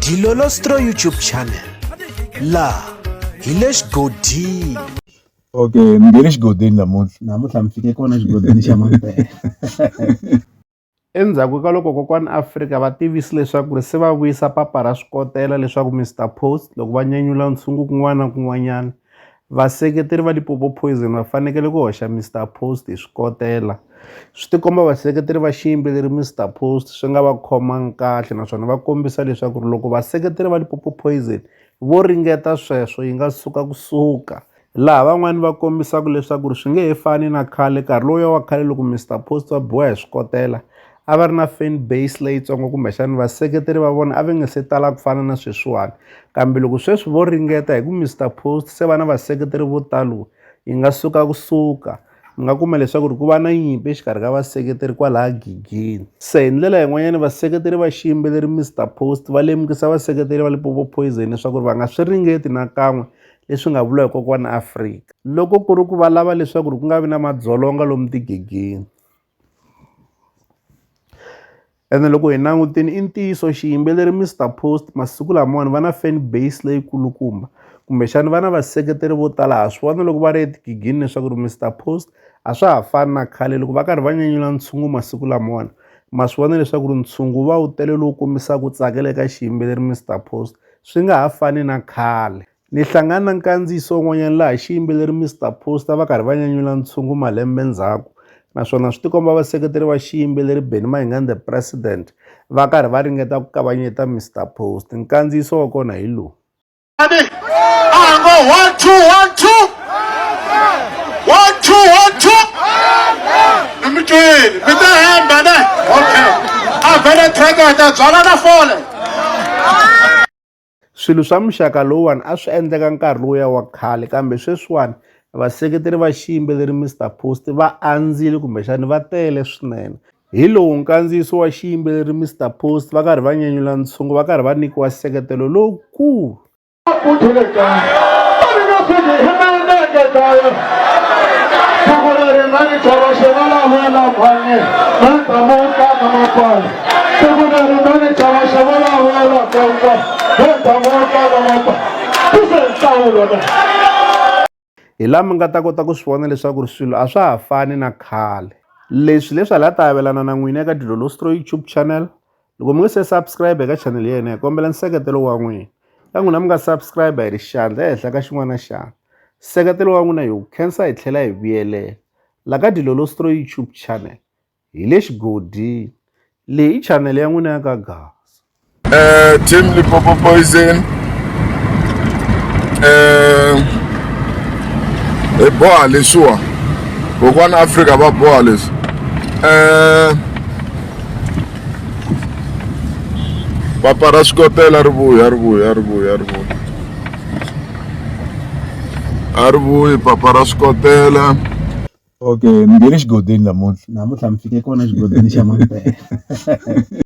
Dilolostro YouTube channel. La Hilesh Godin. Okay, ngeni xigodini namuntlha mi fike kona xigodini xa Mampela. Endzhaku ka loko kokwani Afrika va tivise leswaku se va vuyisa papa ra swikotela leswaku Mr Post loko va nyanyula ntshungu kun'wana na kun'wanyana vaseketeri va Limpopo Poison va fanekele ku hoxa Mr Post hi swikotela. Swi tikomba vaseketeri va xiyimbeleri Mr Post swi nga va khomangi kahle naswona va kombisa leswaku loko vaseketeri va Limpopo Poison vo ringeta sweswo yi nga suka kusuka, laha van'wani va kombisaka leswaku swi nge he fani na khale. Nkarhi lowu wa khale loko Mr Post va boha hi swikotela a va ri na fan base leyitsongo kumbexana vaseketeri va vona a va nge se tala ku fana na sweswiwani, kambe loko sweswi vo ringeta hi ku Mr Post se va na vaseketeri vo talo yi nga suka kusuka. Mi nga kuma leswaku ku va na nyimpi exikarhi ka vaseketeri kwalaha gigini. Se hi ndlela yin'wanyana vaseketeri va xiyimbeleri Mr Post va lemukisa vaseketeri va Limpopo Poison leswaku va nga swi ringeti nakan'we leswi nga vula hi kokwani Afrika, loko ku ri ku va lava leswaku ku nga vi na madzolonga lomu tigegeni. Ene loko hi langutini i ntiyiso xiyimbeleri Mr Post masiku lamawani va na fan base leyikulukumba kumbexana va na vaseketeri vo tala. Ha swi vona loko va ri etigigini leswaku Mr Post a swa ha fani na khale loko va karhi va nyanyula ntshungu masiku lamawani ma swi vona leswaku ntshungu va wu tele lowu kombisaka ku tsakela eka xiyimbeleri Mr Post, swi nga ha fani na khale. Ni hlangana na nkandziyiso wun'wanyana laha xiyimbeleri Mr Post va karhi va nyanyula ntshungu malembe ndzhaku, naswona swi tikomba vaseketeri va xiyimbeleri Benny Mayengani the President va karhi va ringeta ku kavanyeta Mr Post. Nkandziyiso wa kona hi lowu. 1 2 1 2 1 2 1 2 Mtweni mi ta hemba ne okay a vele treketa byala na fole. Swilo swa muxaka lowuwani a swi endleka nkarhi lowuya wa khale, kambe sweswiwani vaseketeri va xiyimbeleri Mr Post va andzile kumbexani va tele swinene. Hi lowu nkandziyiso wa xiyimbeleri Mr Post va karhi va nyanyula ntshungu va karhi va nyikiwa seketelo lowukulu. Hi laha mi nga ta kota ku swi vona leswaku swilo a swa ha fani na khale. Leswi hala ta avelana na n'wina eka Dilolostro YouTube channel. Loko mi nga se subscribe eka channel ya hina hi kombela nseketelo wa n'wina. Ka n'wina mi nga subscribe hi ri xandla ehenhla ka xin'wana na xin'wana. Nseketelo wa n'wina hi wu khensa hi tlhela hi vuyelela la ka Dilolostro YouTube channel hi le xigodini. Leyi i channel ya n'wina ya ka Gaza. Team Limpopo Poison hi boha leswiwa kokwani Afrika va boha leswi papa ra swikotela ri vuyi papa ra swikotela. Okay, ngeni xigodini namuntlha mi fike kona xigodini xa Mampela.